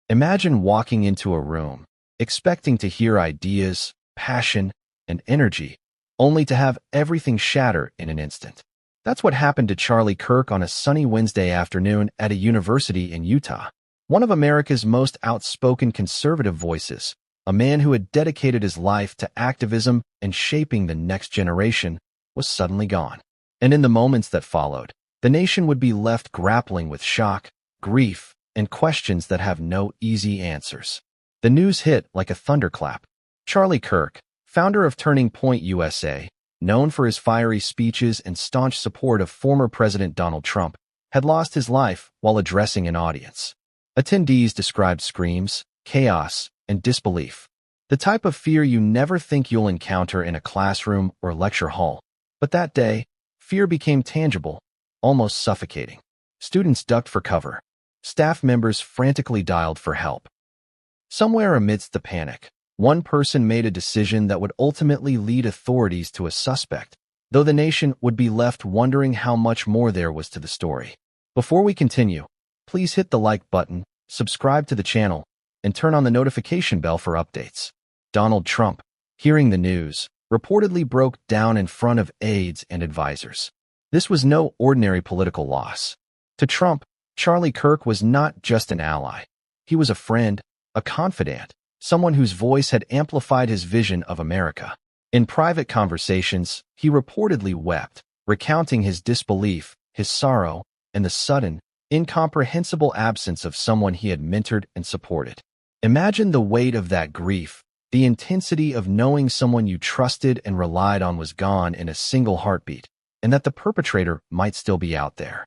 Imagine walking into a room, expecting to hear ideas, passion, and energy, only to have everything shatter in an instant. That's what happened to Charlie Kirk on a sunny Wednesday afternoon at a university in Utah. One of America's most outspoken conservative voices, a man who had dedicated his life to activism and shaping the next generation, was suddenly gone. And in the moments that followed, the nation would be left grappling with shock, grief, and questions that have no easy answers. The news hit like a thunderclap. Charlie Kirk, founder of Turning Point USA, known for his fiery speeches and staunch support of former President Donald Trump, had lost his life while addressing an audience. Attendees described screams, chaos, and disbelief, the type of fear you never think you'll encounter in a classroom or lecture hall. But that day, fear became tangible, almost suffocating. Students ducked for cover. Staff members frantically dialed for help. Somewhere amidst the panic, one person made a decision that would ultimately lead authorities to a suspect, though the nation would be left wondering how much more there was to the story. Before we continue, please hit the like button, subscribe to the channel, and turn on the notification bell for updates. Donald Trump, hearing the news, reportedly broke down in front of aides and advisors. This was no ordinary political loss. To Trump, Charlie Kirk was not just an ally. He was a friend, a confidant, someone whose voice had amplified his vision of America. In private conversations, he reportedly wept, recounting his disbelief, his sorrow, and the sudden, incomprehensible absence of someone he had mentored and supported. Imagine the weight of that grief, the intensity of knowing someone you trusted and relied on was gone in a single heartbeat, and that the perpetrator might still be out there.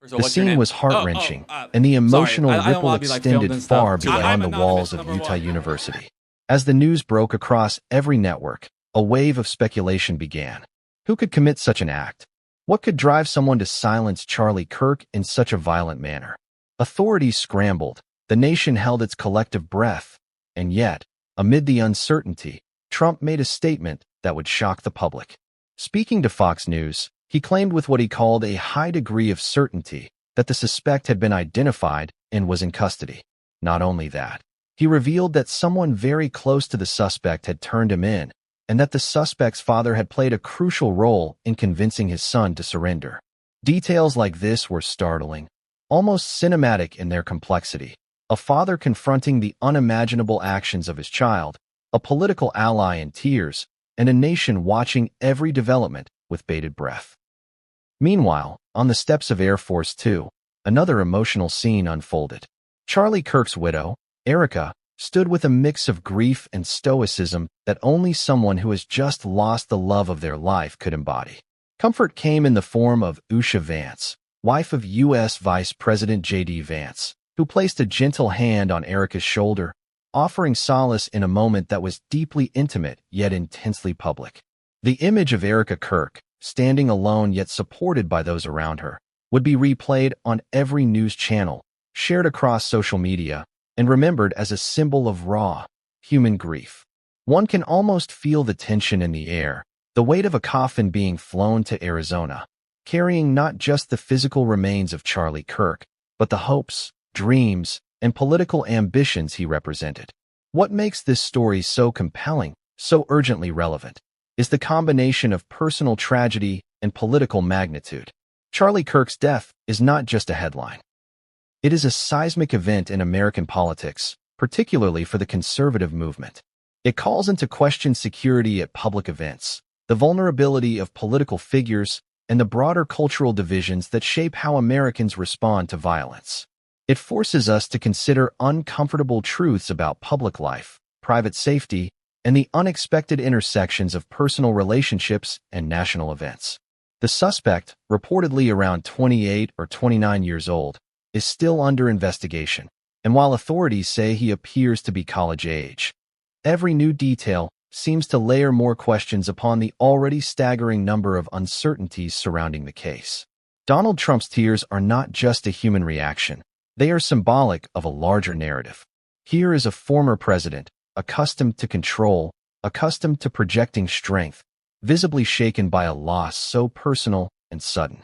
The scene was heart-wrenching, and the emotional ripple extended far beyond the walls of Utah University. As the news broke across every network, a wave of speculation began. Who could commit such an act? What could drive someone to silence Charlie Kirk in such a violent manner? Authorities scrambled, the nation held its collective breath, and yet, amid the uncertainty, Trump made a statement that would shock the public. Speaking to Fox News, he claimed with what he called a high degree of certainty that the suspect had been identified and was in custody. Not only that, he revealed that someone very close to the suspect had turned him in, and that the suspect's father had played a crucial role in convincing his son to surrender. Details like this were startling, almost cinematic in their complexity. A father confronting the unimaginable actions of his child, a political ally in tears, and a nation watching every development with bated breath. Meanwhile, on the steps of Air Force Two, another emotional scene unfolded. Charlie Kirk's widow, Erica, stood with a mix of grief and stoicism that only someone who has just lost the love of their life could embody. Comfort came in the form of Usha Vance, wife of U.S. Vice President J.D. Vance, who placed a gentle hand on Erica's shoulder, offering solace in a moment that was deeply intimate yet intensely public. The image of Erica Kirk, standing alone yet supported by those around her, would be replayed on every news channel, shared across social media, and remembered as a symbol of raw, human grief. One can almost feel the tension in the air, the weight of a coffin being flown to Arizona, carrying not just the physical remains of Charlie Kirk, but the hopes, dreams, and political ambitions he represented. What makes this story so compelling, so urgently relevant, is the combination of personal tragedy and political magnitude. Charlie Kirk's death is not just a headline. It is a seismic event in American politics, particularly for the conservative movement. It calls into question security at public events, the vulnerability of political figures, and the broader cultural divisions that shape how Americans respond to violence. It forces us to consider uncomfortable truths about public life, private safety, and the unexpected intersections of personal relationships and national events. The suspect, reportedly around 28 or 29 years old, is still under investigation, and while authorities say he appears to be college age, every new detail seems to layer more questions upon the already staggering number of uncertainties surrounding the case. Donald Trump's tears are not just a human reaction. They are symbolic of a larger narrative. Here is a former president, accustomed to control, accustomed to projecting strength, visibly shaken by a loss so personal and sudden.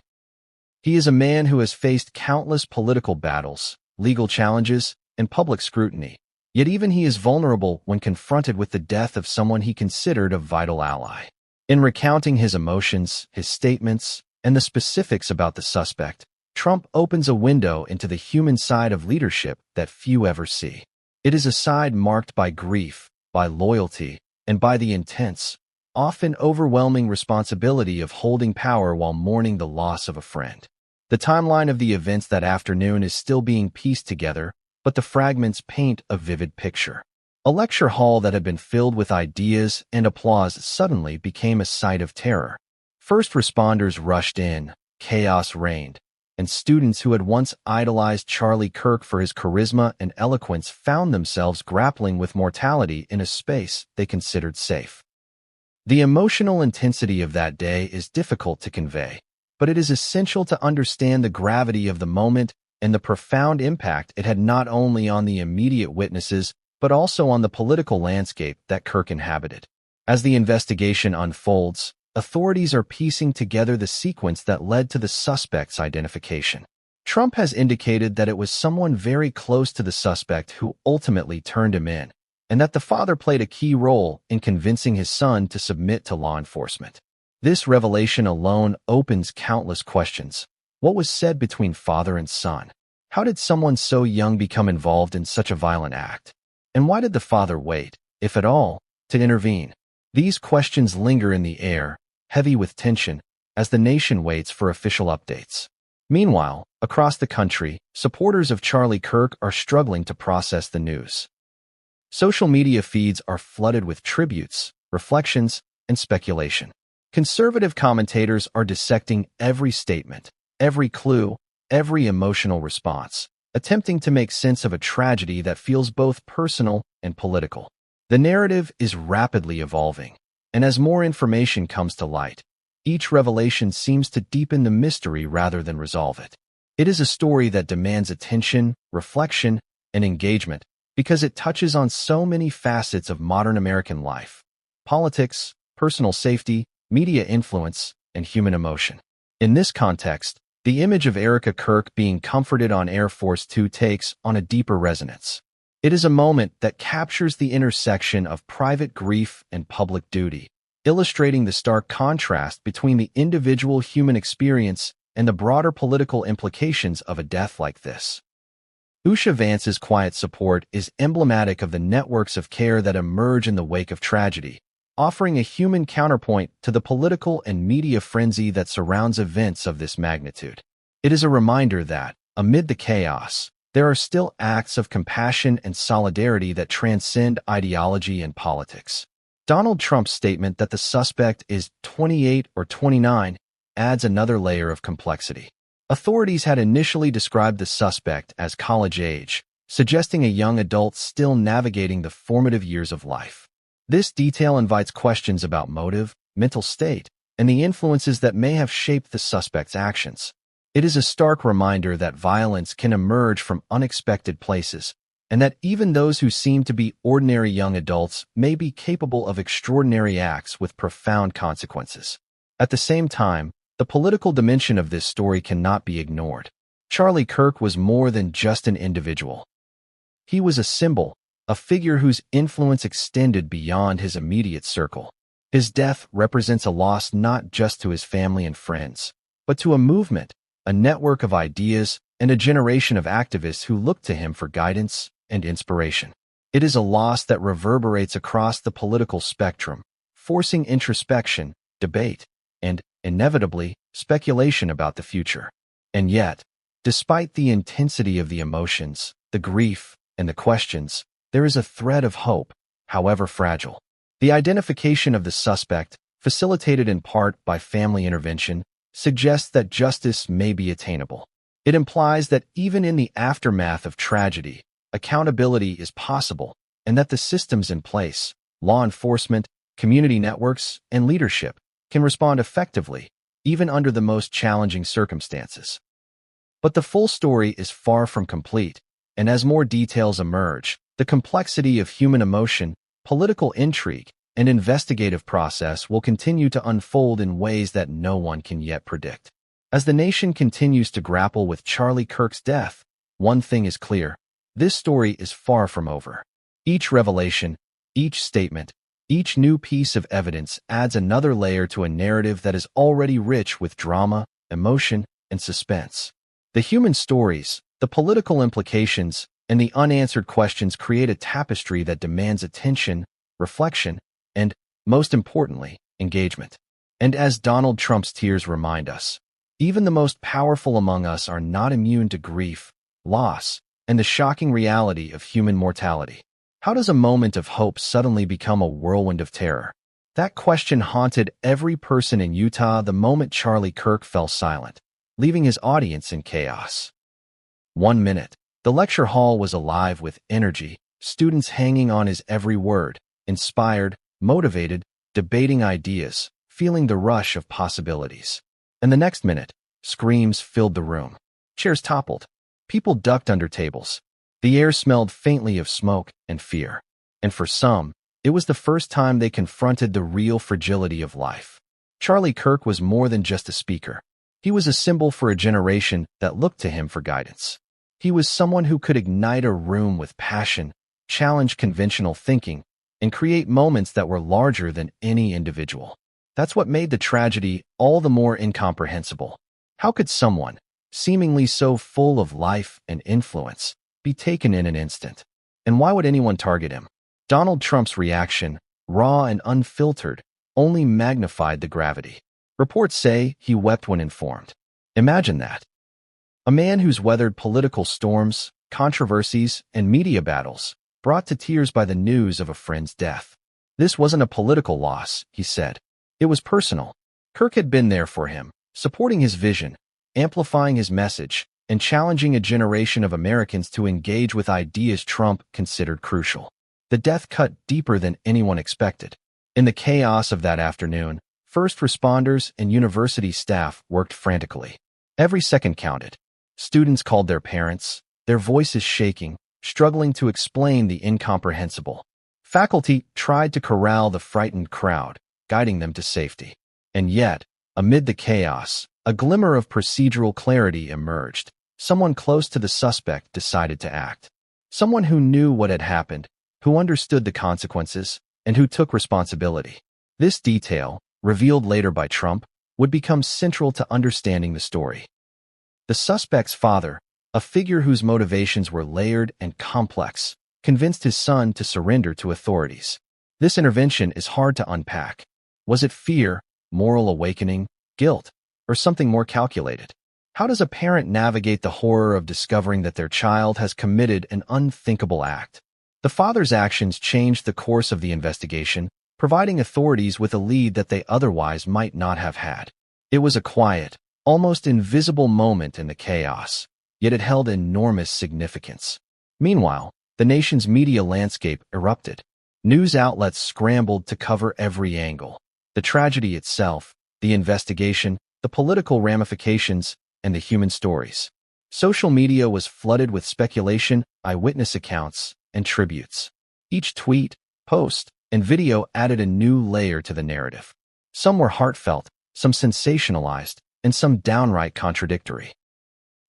He is a man who has faced countless political battles, legal challenges, and public scrutiny. Yet even he is vulnerable when confronted with the death of someone he considered a vital ally. In recounting his emotions, his statements, and the specifics about the suspect, Trump opens a window into the human side of leadership that few ever see. It is a side marked by grief, by loyalty, and by the intense, often overwhelming responsibility of holding power while mourning the loss of a friend. The timeline of the events that afternoon is still being pieced together, but the fragments paint a vivid picture. A lecture hall that had been filled with ideas and applause suddenly became a sight of terror. First responders rushed in, chaos reigned, and students who had once idolized Charlie Kirk for his charisma and eloquence found themselves grappling with mortality in a space they considered safe. The emotional intensity of that day is difficult to convey, but it is essential to understand the gravity of the moment and the profound impact it had not only on the immediate witnesses, but also on the political landscape that Kirk inhabited. As the investigation unfolds, authorities are piecing together the sequence that led to the suspect's identification. Trump has indicated that it was someone very close to the suspect who ultimately turned him in, and that the father played a key role in convincing his son to submit to law enforcement. This revelation alone opens countless questions. What was said between father and son? How did someone so young become involved in such a violent act? And why did the father wait, if at all, to intervene? These questions linger in the air, heavy with tension, as the nation waits for official updates. Meanwhile, across the country, supporters of Charlie Kirk are struggling to process the news. Social media feeds are flooded with tributes, reflections, and speculation. Conservative commentators are dissecting every statement, every clue, every emotional response, attempting to make sense of a tragedy that feels both personal and political. The narrative is rapidly evolving, and as more information comes to light, each revelation seems to deepen the mystery rather than resolve it. It is a story that demands attention, reflection, and engagement because it touches on so many facets of modern American life: politics, personal safety, media influence, and human emotion. In this context, the image of Erica Kirk being comforted on Air Force Two takes on a deeper resonance. It is a moment that captures the intersection of private grief and public duty, illustrating the stark contrast between the individual human experience and the broader political implications of a death like this. Usha Vance's quiet support is emblematic of the networks of care that emerge in the wake of tragedy, offering a human counterpoint to the political and media frenzy that surrounds events of this magnitude. It is a reminder that, amid the chaos, there are still acts of compassion and solidarity that transcend ideology and politics. Donald Trump's statement that the suspect is 28 or 29 adds another layer of complexity. Authorities had initially described the suspect as college age, suggesting a young adult still navigating the formative years of life. This detail invites questions about motive, mental state, and the influences that may have shaped the suspect's actions. It is a stark reminder that violence can emerge from unexpected places, and that even those who seem to be ordinary young adults may be capable of extraordinary acts with profound consequences. At the same time, the political dimension of this story cannot be ignored. Charlie Kirk was more than just an individual. He was a symbol, a figure whose influence extended beyond his immediate circle. His death represents a loss not just to his family and friends, but to a movement, a network of ideas, and a generation of activists who looked to him for guidance and inspiration. It is a loss that reverberates across the political spectrum, forcing introspection, debate, and, inevitably, speculation about the future. And yet, despite the intensity of the emotions, the grief, and the questions, there is a thread of hope, however fragile. The identification of the suspect, facilitated in part by family intervention, suggests that justice may be attainable. It implies that even in the aftermath of tragedy, accountability is possible, and that the systems in place, law enforcement, community networks, and leadership, can respond effectively, even under the most challenging circumstances. But the full story is far from complete, and as more details emerge, the complexity of human emotion, political intrigue, and investigative process will continue to unfold in ways that no one can yet predict. As the nation continues to grapple with Charlie Kirk's death, one thing is clear: this story is far from over. Each revelation, each statement, each new piece of evidence adds another layer to a narrative that is already rich with drama, emotion, and suspense. The human stories, the political implications, and the unanswered questions create a tapestry that demands attention, reflection, and, most importantly, engagement. And as Donald Trump's tears remind us, even the most powerful among us are not immune to grief, loss, and the shocking reality of human mortality. How does a moment of hope suddenly become a whirlwind of terror? That question haunted every person in Utah the moment Charlie Kirk fell silent, leaving his audience in chaos. 1 minute. The lecture hall was alive with energy, students hanging on his every word, inspired, motivated, debating ideas, feeling the rush of possibilities. And the next minute, screams filled the room. Chairs toppled. People ducked under tables. The air smelled faintly of smoke and fear. And for some, it was the first time they confronted the real fragility of life. Charlie Kirk was more than just a speaker. He was a symbol for a generation that looked to him for guidance. He was someone who could ignite a room with passion, challenge conventional thinking, and create moments that were larger than any individual. That's what made the tragedy all the more incomprehensible. How could someone, seemingly so full of life and influence, be taken in an instant? And why would anyone target him? Donald Trump's reaction, raw and unfiltered, only magnified the gravity. Reports say he wept when informed. Imagine that. A man who's weathered political storms, controversies, and media battles, brought to tears by the news of a friend's death. This wasn't a political loss, he said. It was personal. Kirk had been there for him, supporting his vision, amplifying his message, and challenging a generation of Americans to engage with ideas Trump considered crucial. The death cut deeper than anyone expected. In the chaos of that afternoon, first responders and university staff worked frantically. Every second counted. Students called their parents, their voices shaking, struggling to explain the incomprehensible. Faculty tried to corral the frightened crowd, guiding them to safety. And yet, amid the chaos, a glimmer of procedural clarity emerged. Someone close to the suspect decided to act. Someone who knew what had happened, who understood the consequences, and who took responsibility. This detail, revealed later by Trump, would become central to understanding the story. The suspect's father, a figure whose motivations were layered and complex, convinced his son to surrender to authorities. This intervention is hard to unpack. Was it fear, moral awakening, guilt, or something more calculated? How does a parent navigate the horror of discovering that their child has committed an unthinkable act? The father's actions changed the course of the investigation, providing authorities with a lead that they otherwise might not have had. It was a quiet, almost invisible moment in the chaos, yet it held enormous significance. Meanwhile, the nation's media landscape erupted. News outlets scrambled to cover every angle. The tragedy itself, the investigation, the political ramifications, and the human stories. Social media was flooded with speculation, eyewitness accounts, and tributes. Each tweet, post, and video added a new layer to the narrative. Some were heartfelt, some sensationalized, and some downright contradictory.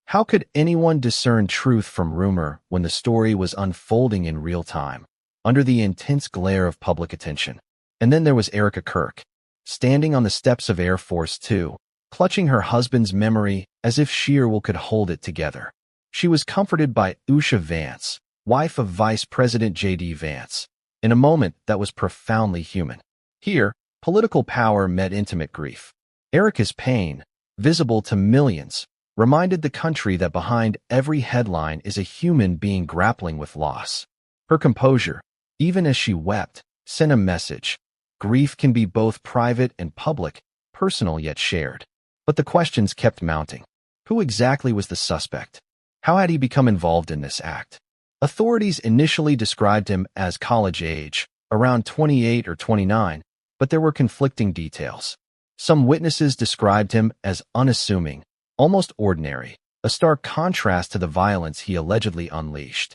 How could anyone discern truth from rumor when the story was unfolding in real time, under the intense glare of public attention? And then there was Erica Kirk, standing on the steps of Air Force Two, clutching her husband's memory as if sheer will could hold it together. She was comforted by Usha Vance, wife of Vice President J.D. Vance, in a moment that was profoundly human. Here, political power met intimate grief. Erica's pain, visible to millions, reminded the country that behind every headline is a human being grappling with loss. Her composure, even as she wept, sent a message. Grief can be both private and public, personal yet shared. But the questions kept mounting. Who exactly was the suspect? How had he become involved in this act? Authorities initially described him as college age, around 28 or 29, but there were conflicting details. Some witnesses described him as unassuming, almost ordinary, a stark contrast to the violence he allegedly unleashed.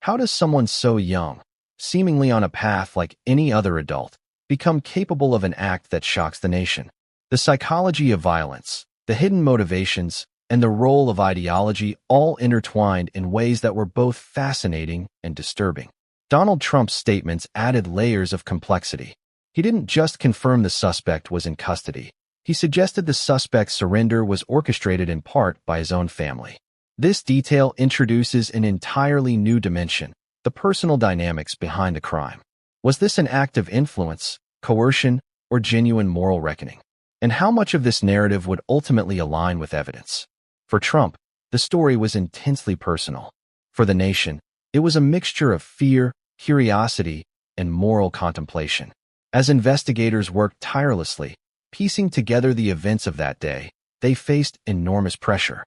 How does someone so young, seemingly on a path like any other adult, become capable of an act that shocks the nation? The psychology of violence, the hidden motivations, and the role of ideology all intertwined in ways that were both fascinating and disturbing. Donald Trump's statements added layers of complexity. He didn't just confirm the suspect was in custody. He suggested the suspect's surrender was orchestrated in part by his own family. This detail introduces an entirely new dimension, the personal dynamics behind the crime. Was this an act of influence, coercion, or genuine moral reckoning? And how much of this narrative would ultimately align with evidence? For Trump, the story was intensely personal. For the nation, it was a mixture of fear, curiosity, and moral contemplation. As investigators worked tirelessly, piecing together the events of that day, they faced enormous pressure.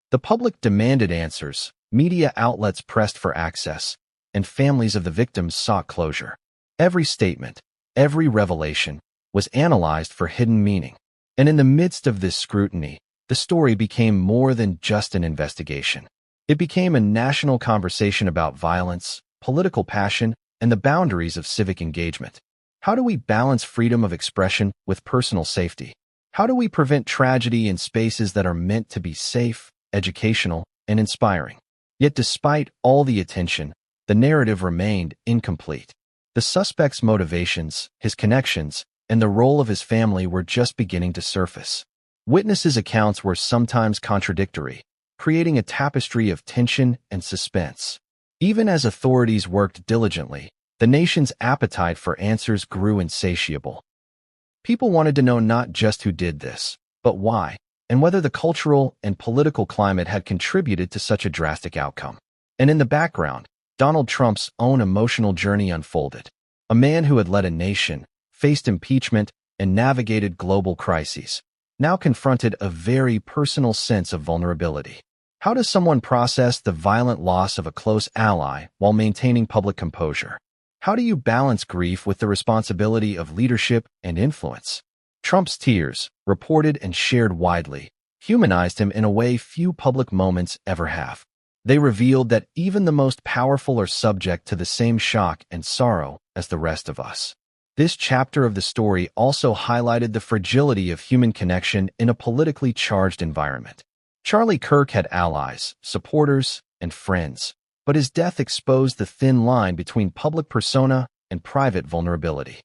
The public demanded answers, media outlets pressed for access, and families of the victims sought closure. Every statement, every revelation, was analyzed for hidden meaning. And in the midst of this scrutiny, the story became more than just an investigation. It became a national conversation about violence, political passion, and the boundaries of civic engagement. How do we balance freedom of expression with personal safety? How do we prevent tragedy in spaces that are meant to be safe, educational, and inspiring? Yet despite all the attention, the narrative remained incomplete. The suspect's motivations, his connections, and the role of his family were just beginning to surface. Witnesses' accounts were sometimes contradictory, creating a tapestry of tension and suspense. Even as authorities worked diligently, the nation's appetite for answers grew insatiable. People wanted to know not just who did this, but why, and whether the cultural and political climate had contributed to such a drastic outcome. And in the background, Donald Trump's own emotional journey unfolded. A man who had led a nation, faced impeachment, and navigated global crises, now confronted a very personal sense of vulnerability. How does someone process the violent loss of a close ally while maintaining public composure? How do you balance grief with the responsibility of leadership and influence? Trump's tears, reported and shared widely, humanized him in a way few public moments ever have. They revealed that even the most powerful are subject to the same shock and sorrow as the rest of us. This chapter of the story also highlighted the fragility of human connection in a politically charged environment. Charlie Kirk had allies, supporters, and friends, but his death exposed the thin line between public persona and private vulnerability.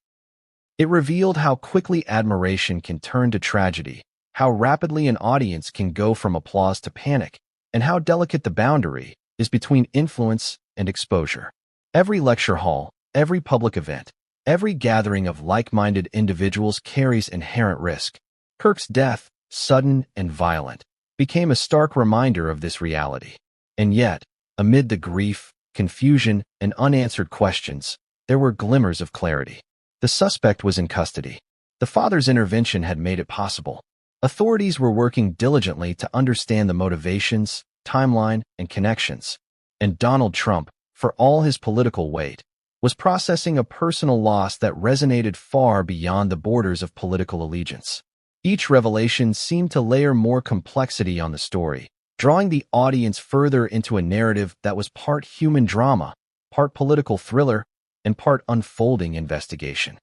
It revealed how quickly admiration can turn to tragedy, how rapidly an audience can go from applause to panic, and how delicate the boundary is between influence and exposure. Every lecture hall, every public event, every gathering of like-minded individuals carries inherent risk. Kirk's death, sudden and violent, became a stark reminder of this reality. And yet, amid the grief, confusion, and unanswered questions, there were glimmers of clarity. The suspect was in custody. The father's intervention had made it possible. Authorities were working diligently to understand the motivations, timeline, and connections. And Donald Trump, for all his political weight, was processing a personal loss that resonated far beyond the borders of political allegiance. Each revelation seemed to layer more complexity on the story, drawing the audience further into a narrative that was part human drama, part political thriller, and part unfolding investigation.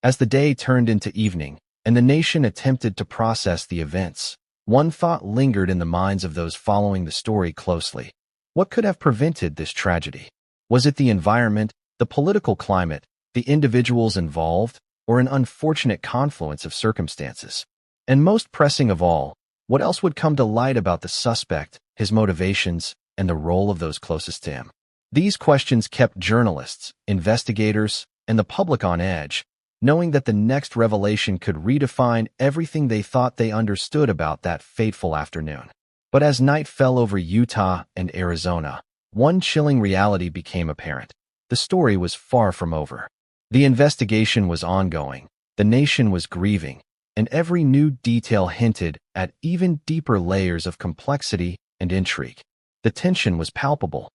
As the day turned into evening, and the nation attempted to process the events, one thought lingered in the minds of those following the story closely. What could have prevented this tragedy? Was it the environment, the political climate, the individuals involved, or an unfortunate confluence of circumstances? And most pressing of all, what else would come to light about the suspect, his motivations, and the role of those closest to him? These questions kept journalists, investigators, and the public on edge, knowing that the next revelation could redefine everything they thought they understood about that fateful afternoon. But as night fell over Utah and Arizona, one chilling reality became apparent. The story was far from over. The investigation was ongoing, the nation was grieving, and every new detail hinted at even deeper layers of complexity and intrigue. The tension was palpable.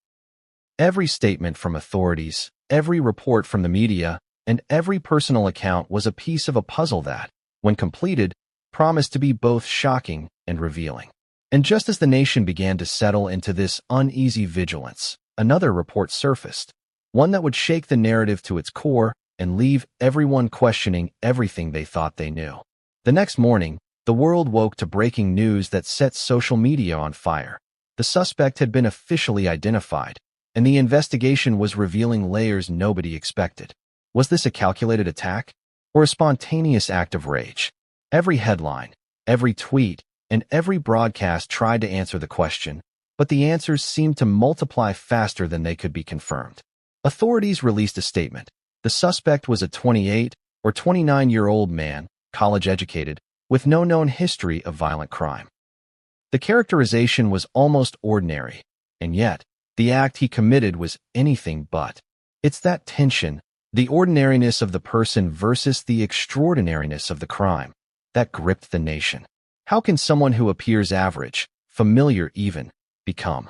Every statement from authorities, every report from the media, and every personal account was a piece of a puzzle that, when completed, promised to be both shocking and revealing. And just as the nation began to settle into this uneasy vigilance, another report surfaced, one that would shake the narrative to its core and leave everyone questioning everything they thought they knew. The next morning, the world woke to breaking news that set social media on fire. The suspect had been officially identified, and the investigation was revealing layers nobody expected. Was this a calculated attack, or a spontaneous act of rage? Every headline, every tweet, and every broadcast tried to answer the question, but the answers seemed to multiply faster than they could be confirmed. Authorities released a statement. The suspect was a 28 or 29-year-old man, college-educated, with no known history of violent crime. The characterization was almost ordinary, and yet, the act he committed was anything but. It's that tension, the ordinariness of the person versus the extraordinariness of the crime, that gripped the nation. How can someone who appears average, familiar even, become?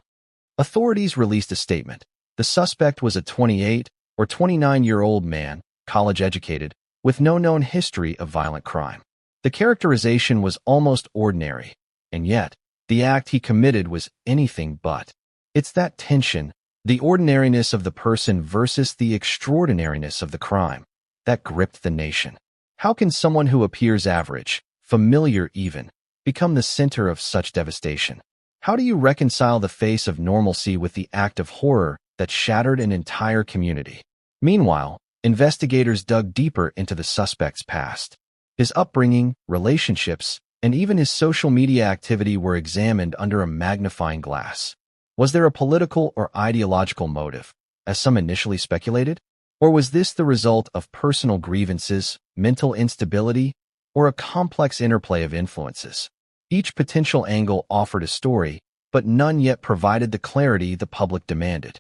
Authorities released a statement. The suspect was a 28 or 29-year-old man, college-educated, with no known history of violent crime. The characterization was almost ordinary, and yet, the act he committed was anything but. It's that tension, the ordinariness of the person versus the extraordinariness of the crime, that gripped the nation. How can someone who appears average, familiar even, become the center of such devastation? How do you reconcile the face of normalcy with the act of horror that shattered an entire community? Meanwhile, investigators dug deeper into the suspect's past. His upbringing, relationships, and even his social media activity were examined under a magnifying glass. Was there a political or ideological motive, as some initially speculated? Or was this the result of personal grievances, mental instability, or a complex interplay of influences? Each potential angle offered a story, but none yet provided the clarity the public demanded.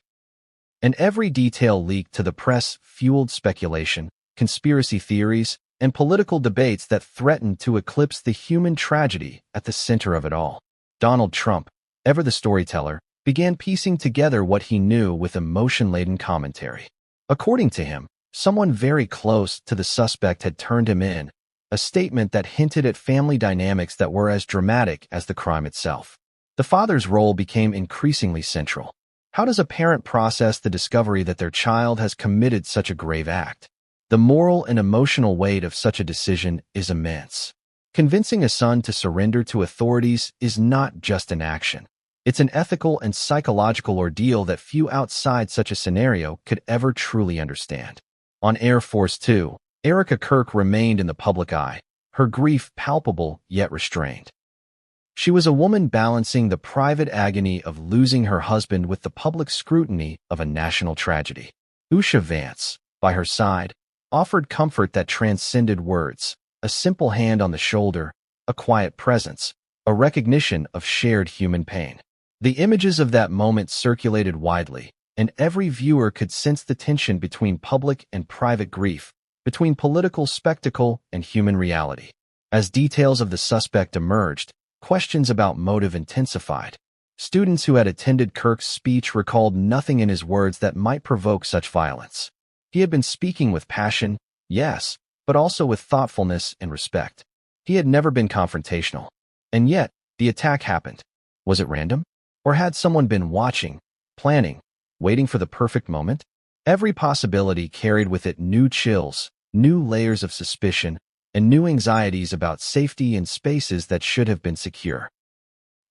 And every detail leaked to the press fueled speculation, conspiracy theories, and political debates that threatened to eclipse the human tragedy at the center of it all. Donald Trump, ever the storyteller, began piecing together what he knew with emotion-laden commentary. According to him, someone very close to the suspect had turned him in, a statement that hinted at family dynamics that were as dramatic as the crime itself. The father's role became increasingly central. How does a parent process the discovery that their child has committed such a grave act? The moral and emotional weight of such a decision is immense. Convincing a son to surrender to authorities is not just an action. It's an ethical and psychological ordeal that few outside such a scenario could ever truly understand. On Air Force 2, Charlie Kirk remained in the public eye, her grief palpable yet restrained. She was a woman balancing the private agony of losing her husband with the public scrutiny of a national tragedy. Usha Vance, by her side, offered comfort that transcended words, a simple hand on the shoulder, a quiet presence, a recognition of shared human pain. The images of that moment circulated widely, and every viewer could sense the tension between public and private grief, between political spectacle and human reality. As details of the suspect emerged, questions about motive intensified. Students who had attended Kirk's speech recalled nothing in his words that might provoke such violence. He had been speaking with passion, yes, but also with thoughtfulness and respect. He had never been confrontational. And yet, the attack happened. Was it random? Or had someone been watching, planning, waiting for the perfect moment? Every possibility carried with it new chills, new layers of suspicion, and new anxieties about safety in spaces that should have been secure.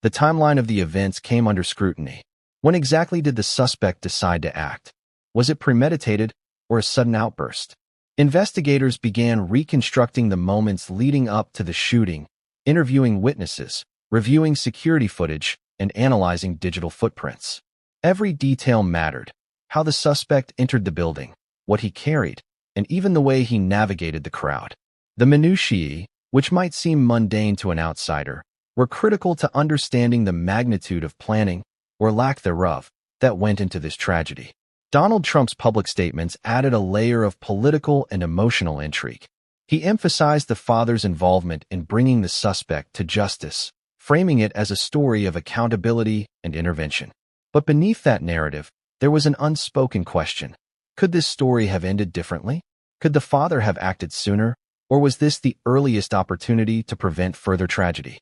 The timeline of the events came under scrutiny. When exactly did the suspect decide to act? Was it premeditated or a sudden outburst? Investigators began reconstructing the moments leading up to the shooting, interviewing witnesses, reviewing security footage, and analyzing digital footprints. Every detail mattered: how the suspect entered the building, what he carried, and even the way he navigated the crowd. The minutiae, which might seem mundane to an outsider, were critical to understanding the magnitude of planning, or lack thereof, that went into this tragedy. Donald Trump's public statements added a layer of political and emotional intrigue. He emphasized the father's involvement in bringing the suspect to justice, framing it as a story of accountability and intervention. But beneath that narrative, there was an unspoken question. Could this story have ended differently? Could the father have acted sooner? Or was this the earliest opportunity to prevent further tragedy?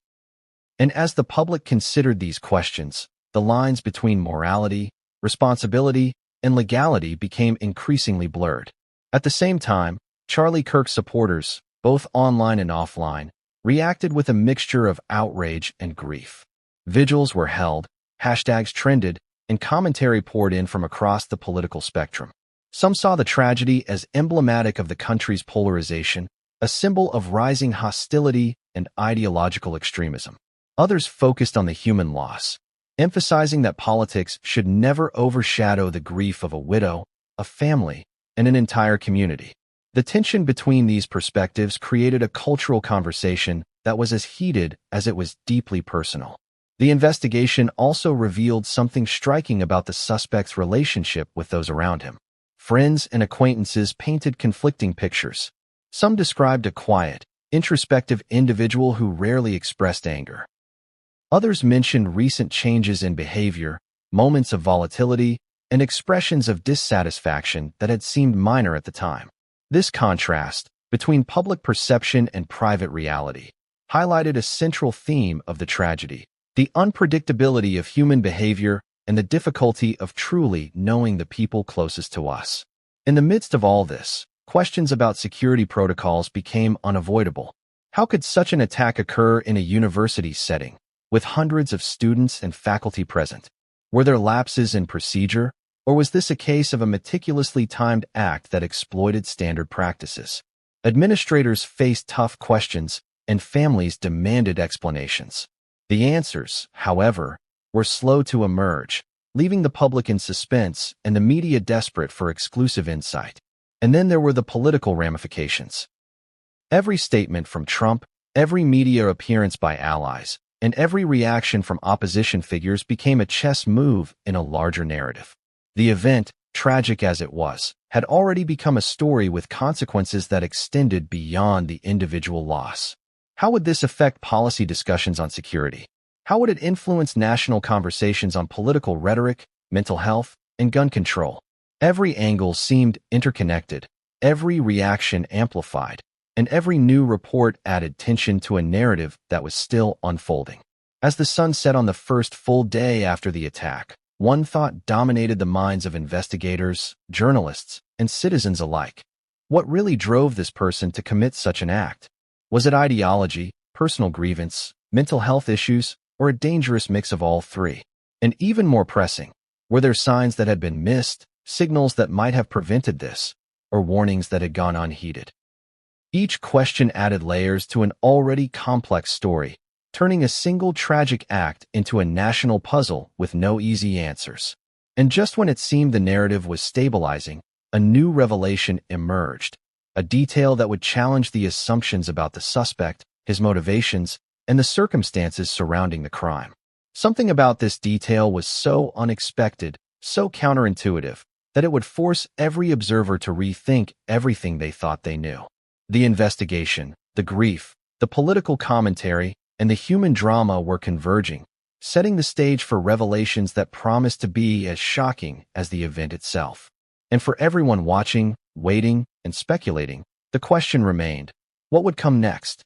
And as the public considered these questions, the lines between morality, responsibility, and legality became increasingly blurred. At the same time, Charlie Kirk supporters, both online and offline, reacted with a mixture of outrage and grief. Vigils were held, hashtags trended, and commentary poured in from across the political spectrum. Some saw the tragedy as emblematic of the country's polarization, a symbol of rising hostility and ideological extremism. Others focused on the human loss, emphasizing that politics should never overshadow the grief of a widow, a family, and an entire community. The tension between these perspectives created a cultural conversation that was as heated as it was deeply personal. The investigation also revealed something striking about the suspect's relationship with those around him. Friends and acquaintances painted conflicting pictures. Some described a quiet, introspective individual who rarely expressed anger. Others mentioned recent changes in behavior, moments of volatility, and expressions of dissatisfaction that had seemed minor at the time. This contrast between public perception and private reality highlighted a central theme of the tragedy: the unpredictability of human behavior and the difficulty of truly knowing the people closest to us. In the midst of all this, questions about security protocols became unavoidable. How could such an attack occur in a university setting, with hundreds of students and faculty present? Were there lapses in procedure, or was this a case of a meticulously timed act that exploited standard practices? Administrators faced tough questions, and families demanded explanations. The answers, however, were slow to emerge, leaving the public in suspense and the media desperate for exclusive insight. And then there were the political ramifications. Every statement from Trump, every media appearance by allies, and every reaction from opposition figures became a chess move in a larger narrative. The event, tragic as it was, had already become a story with consequences that extended beyond the individual loss. How would this affect policy discussions on security? How would it influence national conversations on political rhetoric, mental health, and gun control? Every angle seemed interconnected, every reaction amplified, and every new report added tension to a narrative that was still unfolding. As the sun set on the first full day after the attack, one thought dominated the minds of investigators, journalists, and citizens alike. What really drove this person to commit such an act? Was it ideology, personal grievance, mental health issues, or a dangerous mix of all three? And even more pressing, were there signs that had been missed, signals that might have prevented this, or warnings that had gone unheeded? Each question added layers to an already complex story, turning a single tragic act into a national puzzle with no easy answers. And just when it seemed the narrative was stabilizing, a new revelation emerged, a detail that would challenge the assumptions about the suspect, his motivations, and the circumstances surrounding the crime. Something about this detail was so unexpected, so counterintuitive, that it would force every observer to rethink everything they thought they knew. The investigation, the grief, the political commentary, and the human drama were converging, setting the stage for revelations that promised to be as shocking as the event itself. And for everyone watching, waiting, and speculating, the question remained: what would come next?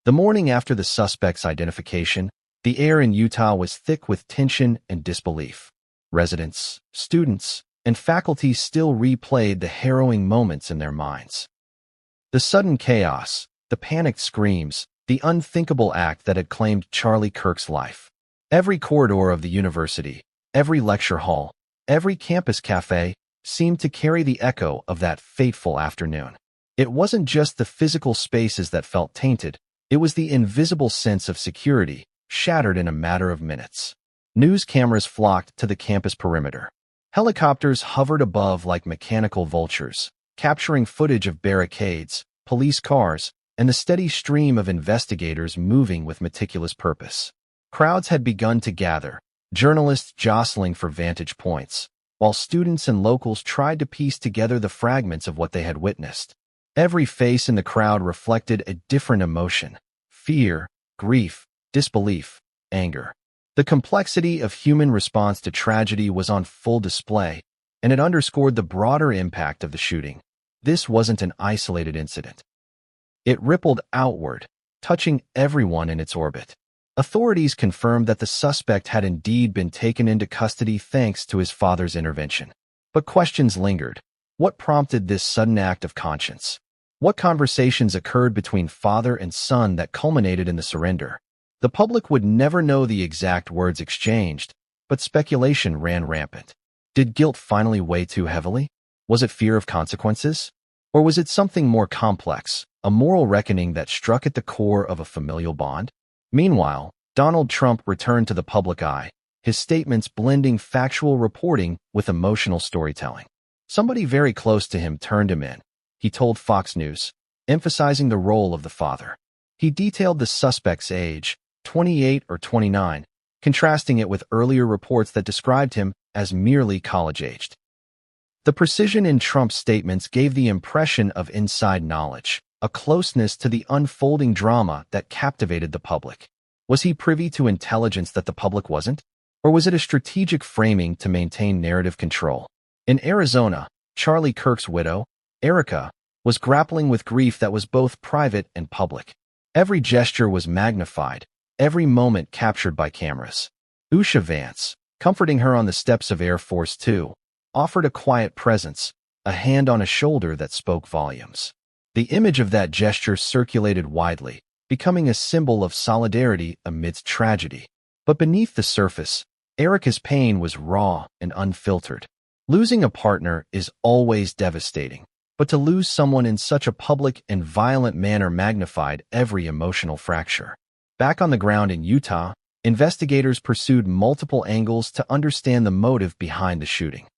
The morning after the suspect's identification, the air in Utah was thick with tension and disbelief. Residents, students, and faculty still replayed the harrowing moments in their minds. The sudden chaos, the panicked screams, the unthinkable act that had claimed Charlie Kirk's life. Every corridor of the university, every lecture hall, every campus cafe seemed to carry the echo of that fateful afternoon. It wasn't just the physical spaces that felt tainted, it was the invisible sense of security, shattered in a matter of minutes. News cameras flocked to the campus perimeter. Helicopters hovered above like mechanical vultures, capturing footage of barricades, police cars, and the steady stream of investigators moving with meticulous purpose. Crowds had begun to gather, journalists jostling for vantage points, while students and locals tried to piece together the fragments of what they had witnessed. Every face in the crowd reflected a different emotion: fear, grief, disbelief, anger. The complexity of human response to tragedy was on full display, and it underscored the broader impact of the shooting. This wasn't an isolated incident. It rippled outward, touching everyone in its orbit. Authorities confirmed that the suspect had indeed been taken into custody thanks to his father's intervention. But questions lingered. What prompted this sudden act of conscience? What conversations occurred between father and son that culminated in the surrender? The public would never know the exact words exchanged, but speculation ran rampant. Did guilt finally weigh too heavily? Was it fear of consequences? Or was it something more complex, a moral reckoning that struck at the core of a familial bond? Meanwhile, Donald Trump returned to the public eye, his statements blending factual reporting with emotional storytelling. Somebody very close to him turned him in, he told Fox News, emphasizing the role of the father. He detailed the suspect's age, 28 or 29, contrasting it with earlier reports that described him as merely college-aged. The precision in Trump's statements gave the impression of inside knowledge, a closeness to the unfolding drama that captivated the public. Was he privy to intelligence that the public wasn't? Or was it a strategic framing to maintain narrative control? In Arizona, Charlie Kirk's widow, Erica, was grappling with grief that was both private and public. Every gesture was magnified, every moment captured by cameras. Usha Vance, comforting her on the steps of Air Force Two, offered a quiet presence, a hand on a shoulder that spoke volumes. The image of that gesture circulated widely, becoming a symbol of solidarity amidst tragedy. But beneath the surface, Erica's pain was raw and unfiltered. Losing a partner is always devastating, but to lose someone in such a public and violent manner magnified every emotional fracture. Back on the ground in Utah, investigators pursued multiple angles to understand the motive behind the shooting.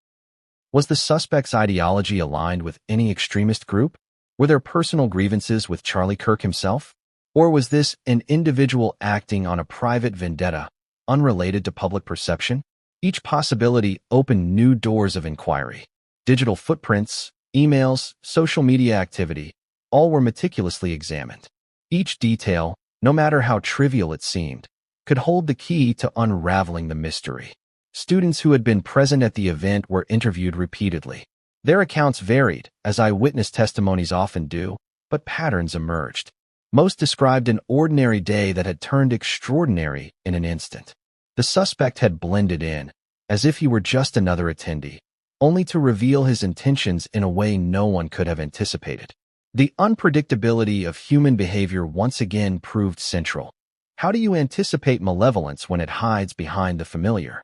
Was the suspect's ideology aligned with any extremist group? Were there personal grievances with Charlie Kirk himself? Or was this an individual acting on a private vendetta, unrelated to public perception? Each possibility opened new doors of inquiry. Digital footprints, emails, social media activity, all were meticulously examined. Each detail, no matter how trivial it seemed, could hold the key to unraveling the mystery. Students who had been present at the event were interviewed repeatedly. Their accounts varied, as eyewitness testimonies often do, but patterns emerged. Most described an ordinary day that had turned extraordinary in an instant. The suspect had blended in, as if he were just another attendee, only to reveal his intentions in a way no one could have anticipated. The unpredictability of human behavior once again proved central. How do you anticipate malevolence when it hides behind the familiar?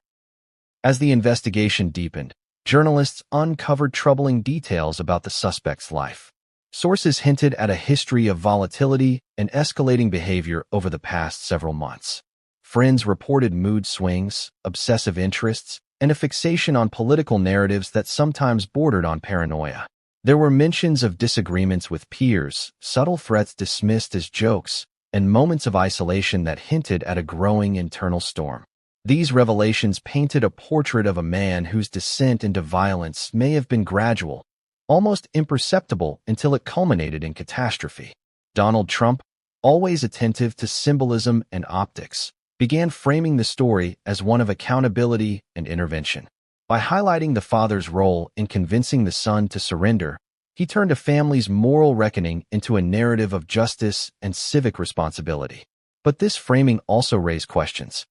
As the investigation deepened, journalists uncovered troubling details about the suspect's life. Sources hinted at a history of volatility and escalating behavior over the past several months. Friends reported mood swings, obsessive interests, and a fixation on political narratives that sometimes bordered on paranoia. There were mentions of disagreements with peers, subtle threats dismissed as jokes, and moments of isolation that hinted at a growing internal storm. These revelations painted a portrait of a man whose descent into violence may have been gradual, almost imperceptible until it culminated in catastrophe. Donald Trump, always attentive to symbolism and optics, began framing the story as one of accountability and intervention. By highlighting the father's role in convincing the son to surrender, he turned a family's moral reckoning into a narrative of justice and civic responsibility. But this framing also raised questions.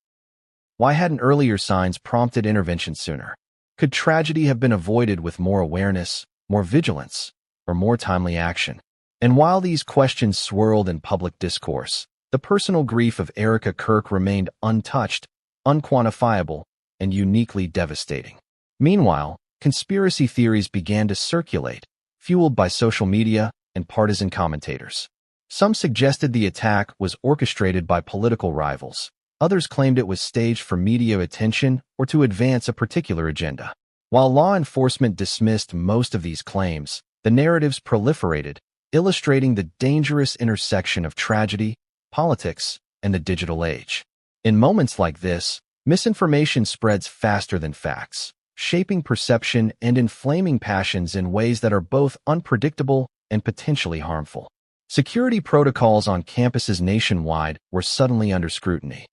Why hadn't earlier signs prompted intervention sooner? Could tragedy have been avoided with more awareness, more vigilance, or more timely action? And while these questions swirled in public discourse, the personal grief of Erica Kirk remained untouched, unquantifiable, and uniquely devastating. Meanwhile, conspiracy theories began to circulate, fueled by social media and partisan commentators. Some suggested the attack was orchestrated by political rivals. Others claimed it was staged for media attention or to advance a particular agenda. While law enforcement dismissed most of these claims, the narratives proliferated, illustrating the dangerous intersection of tragedy, politics, and the digital age. In moments like this, misinformation spreads faster than facts, shaping perception and inflaming passions in ways that are both unpredictable and potentially harmful. Security protocols on campuses nationwide were suddenly under scrutiny.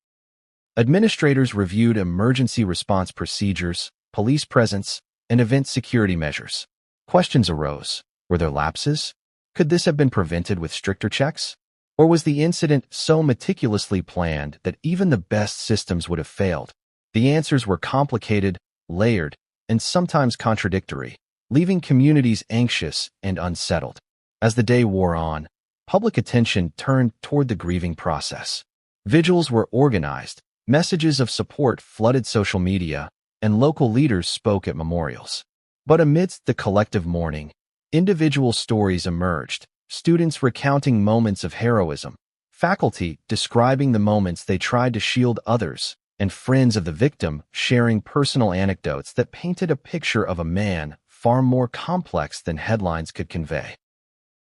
Administrators reviewed emergency response procedures, police presence, and event security measures. Questions arose. Were there lapses? Could this have been prevented with stricter checks? Or was the incident so meticulously planned that even the best systems would have failed? The answers were complicated, layered, and sometimes contradictory, leaving communities anxious and unsettled. As the day wore on, public attention turned toward the grieving process. Vigils were organized, messages of support flooded social media, and local leaders spoke at memorials. But amidst the collective mourning, individual stories emerged, students recounting moments of heroism, faculty describing the moments they tried to shield others, and friends of the victim sharing personal anecdotes that painted a picture of a man far more complex than headlines could convey.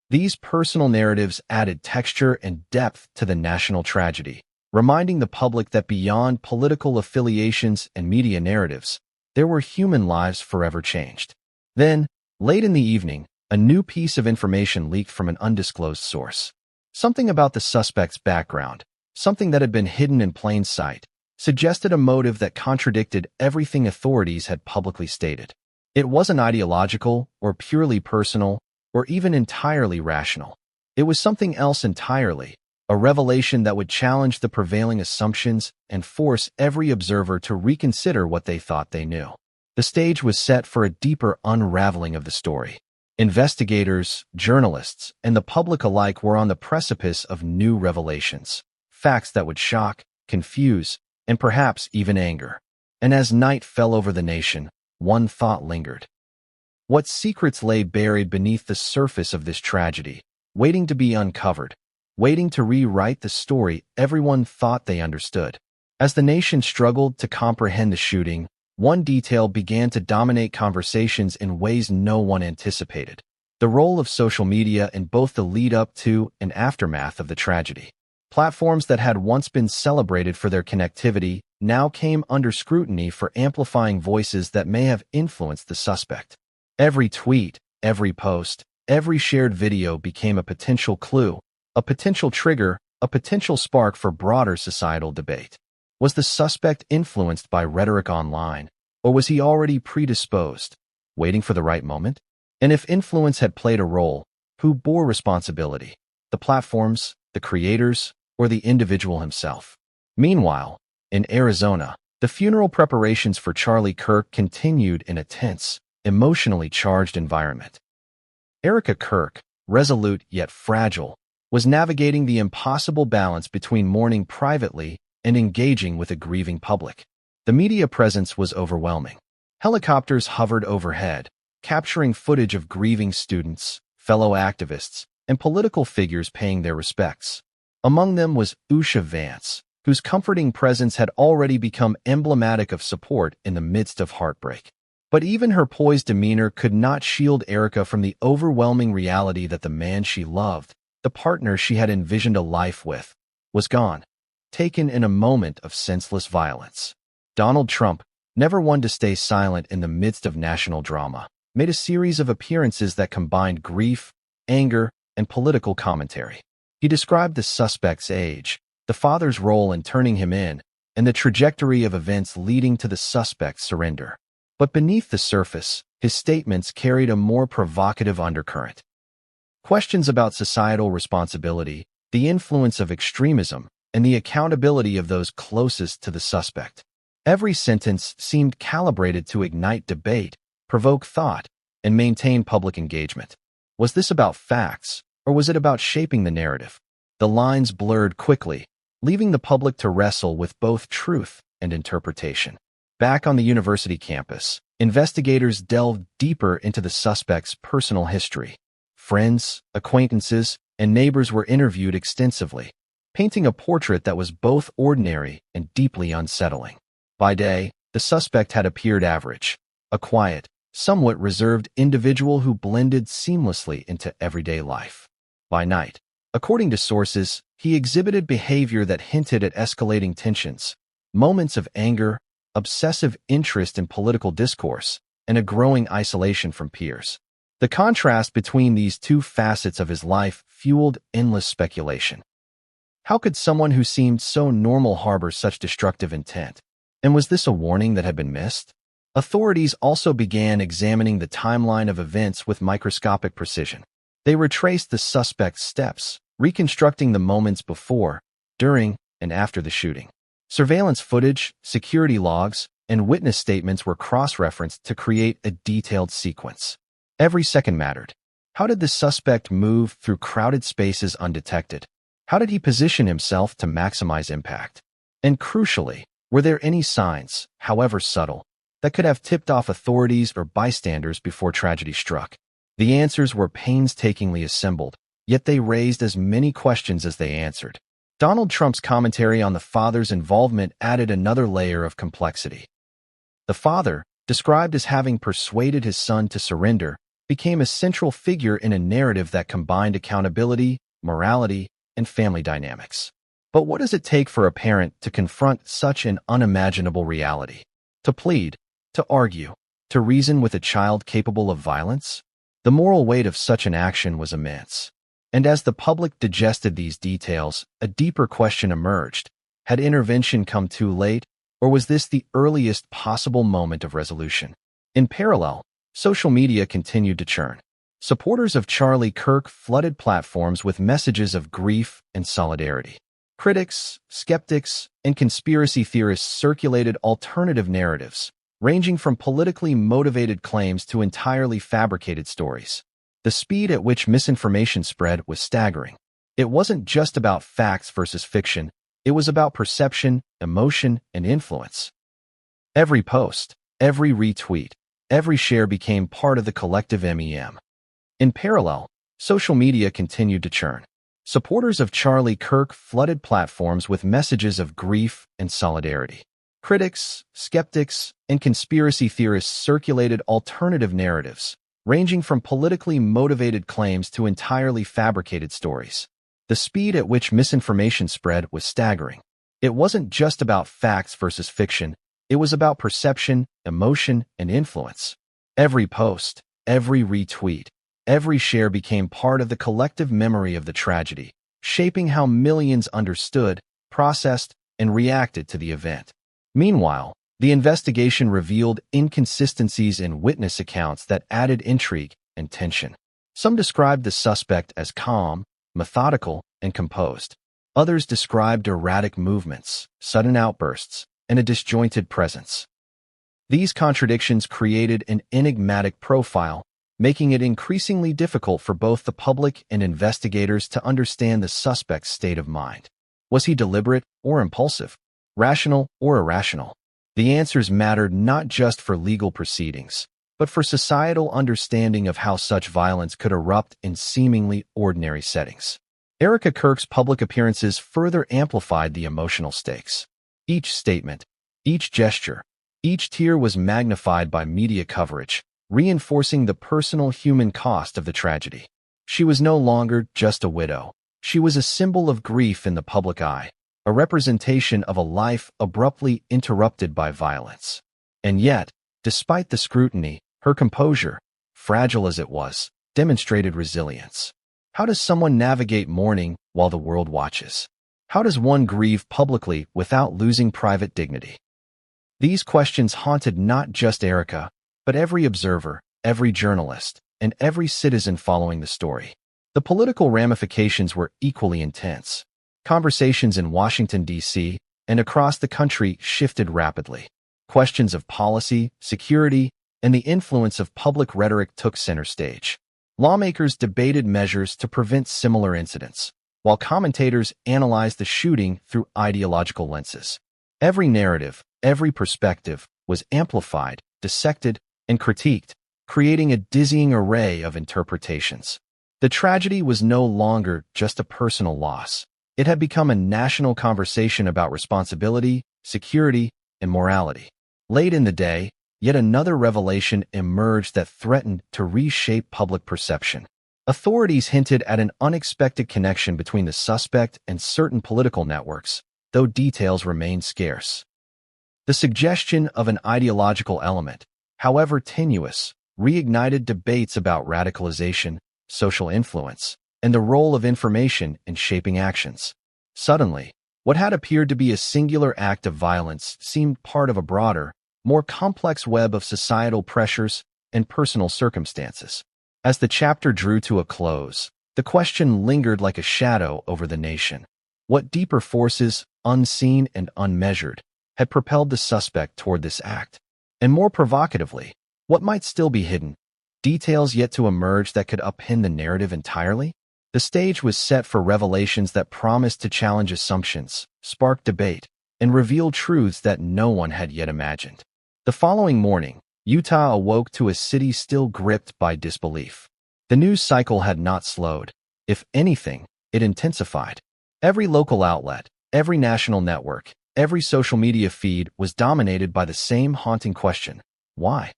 These personal narratives added texture and depth to the national tragedy, reminding the public that beyond political affiliations and media narratives, there were human lives forever changed. Then, late in the evening, a new piece of information leaked from an undisclosed source. Something about the suspect's background, something that had been hidden in plain sight, suggested a motive that contradicted everything authorities had publicly stated. It wasn't ideological or purely personal or even entirely rational. It was something else entirely, a revelation that would challenge the prevailing assumptions and force every observer to reconsider what they thought they knew. The stage was set for a deeper unraveling of the story. Investigators, journalists, and the public alike were on the precipice of new revelations, facts that would shock, confuse, and perhaps even anger. And as night fell over the nation, one thought lingered. What secrets lay buried beneath the surface of this tragedy, waiting to be uncovered, waiting to rewrite the story everyone thought they understood? As the nation struggled to comprehend the shooting, one detail began to dominate conversations in ways no one anticipated: the role of social media in both the lead-up to and aftermath of the tragedy. Platforms that had once been celebrated for their connectivity now came under scrutiny for amplifying voices that may have influenced the suspect. Every tweet, every post, every shared video became a potential clue, a potential trigger, a potential spark for broader societal debate. Was the suspect influenced by rhetoric online, or was he already predisposed, waiting for the right moment? And if influence had played a role, who bore responsibility? The platforms, the creators, or the individual himself? Meanwhile, in Arizona, the funeral preparations for Charlie Kirk continued in a tense, emotionally charged environment. Erica Kirk, resolute yet fragile, was navigating the impossible balance between mourning privately and engaging with a grieving public. The media presence was overwhelming. Helicopters hovered overhead, capturing footage of grieving students, fellow activists, and political figures paying their respects. Among them was Usha Vance, whose comforting presence had already become emblematic of support in the midst of heartbreak. But even her poised demeanor could not shield Erica from the overwhelming reality that the man she loved, the partner she had envisioned a life with, was gone, taken in a moment of senseless violence. Donald Trump, never one to stay silent in the midst of national drama, made a series of appearances that combined grief, anger, and political commentary. He described the suspect's age, the father's role in turning him in, and the trajectory of events leading to the suspect's surrender. But beneath the surface, his statements carried a more provocative undercurrent. Questions about societal responsibility, the influence of extremism, and the accountability of those closest to the suspect. Every sentence seemed calibrated to ignite debate, provoke thought, and maintain public engagement. Was this about facts, or was it about shaping the narrative? The lines blurred quickly, leaving the public to wrestle with both truth and interpretation. Back on the university campus, investigators delved deeper into the suspect's personal history. Friends, acquaintances, and neighbors were interviewed extensively, painting a portrait that was both ordinary and deeply unsettling. By day, the suspect had appeared average, a quiet, somewhat reserved individual who blended seamlessly into everyday life. By night, according to sources, he exhibited behavior that hinted at escalating tensions, moments of anger, obsessive interest in political discourse, and a growing isolation from peers. The contrast between these two facets of his life fueled endless speculation. How could someone who seemed so normal harbor such destructive intent? And was this a warning that had been missed? Authorities also began examining the timeline of events with microscopic precision. They retraced the suspect's steps, reconstructing the moments before, during, and after the shooting. Surveillance footage, security logs, and witness statements were cross-referenced to create a detailed sequence. Every second mattered. How did the suspect move through crowded spaces undetected? How did he position himself to maximize impact? And crucially, were there any signs, however subtle, that could have tipped off authorities or bystanders before tragedy struck? The answers were painstakingly assembled, yet they raised as many questions as they answered. Donald Trump's commentary on the father's involvement added another layer of complexity. The father, described as having persuaded his son to surrender, became a central figure in a narrative that combined accountability, morality, and family dynamics. But what does it take for a parent to confront such an unimaginable reality? To plead, to argue, to reason with a child capable of violence? The moral weight of such an action was immense. And as the public digested these details, a deeper question emerged. Had intervention come too late, or was this the earliest possible moment of resolution? In parallel, social media continued to churn. Supporters of Charlie Kirk flooded platforms with messages of grief and solidarity. Critics, skeptics, and conspiracy theorists circulated alternative narratives, ranging from politically motivated claims to entirely fabricated stories. The speed at which misinformation spread was staggering. It wasn't just about facts versus fiction, it was about perception, emotion, and influence. Every post, every retweet, every share became part of the collective meme. In parallel, social media continued to churn. Supporters of Charlie Kirk flooded platforms with messages of grief and solidarity. Critics, skeptics, and conspiracy theorists circulated alternative narratives, ranging from politically motivated claims to entirely fabricated stories. The speed at which misinformation spread was staggering. It wasn't just about facts versus fiction, it was about perception, emotion, and influence. Every post, every retweet, every share became part of the collective memory of the tragedy, shaping how millions understood, processed, and reacted to the event. Meanwhile, the investigation revealed inconsistencies in witness accounts that added intrigue and tension. Some described the suspect as calm, methodical, and composed. Others described erratic movements, sudden outbursts, and a disjointed presence. These contradictions created an enigmatic profile, making it increasingly difficult for both the public and investigators to understand the suspect's state of mind. Was he deliberate or impulsive? Rational or irrational? The answers mattered not just for legal proceedings, but for societal understanding of how such violence could erupt in seemingly ordinary settings. Erica Kirk's public appearances further amplified the emotional stakes. Each statement, each gesture, each tear was magnified by media coverage, reinforcing the personal human cost of the tragedy. She was no longer just a widow. She was a symbol of grief in the public eye, a representation of a life abruptly interrupted by violence. And yet, despite the scrutiny, her composure, fragile as it was, demonstrated resilience. How does someone navigate mourning while the world watches? How does one grieve publicly without losing private dignity? These questions haunted not just Erica, but every observer, every journalist, and every citizen following the story. The political ramifications were equally intense. Conversations in Washington, D.C., and across the country shifted rapidly. Questions of policy, security, and the influence of public rhetoric took center stage. Lawmakers debated measures to prevent similar incidents, while commentators analyzed the shooting through ideological lenses. Every narrative, every perspective was amplified, dissected, and critiqued, creating a dizzying array of interpretations. The tragedy was no longer just a personal loss. It had become a national conversation about responsibility, security, and morality. Late in the day, yet another revelation emerged that threatened to reshape public perception. Authorities hinted at an unexpected connection between the suspect and certain political networks, though details remained scarce. The suggestion of an ideological element, however tenuous, reignited debates about radicalization, social influence, and the role of information in shaping actions. Suddenly, what had appeared to be a singular act of violence seemed part of a broader, more complex web of societal pressures and personal circumstances. As the chapter drew to a close, the question lingered like a shadow over the nation. What deeper forces, unseen and unmeasured, had propelled the suspect toward this act? And more provocatively, what might still be hidden, details yet to emerge that could upend the narrative entirely? The stage was set for revelations that promised to challenge assumptions, spark debate, and reveal truths that no one had yet imagined. The following morning, Utah awoke to a city still gripped by disbelief. The news cycle had not slowed. If anything, it intensified. Every local outlet, every national network, every social media feed was dominated by the same haunting question: why?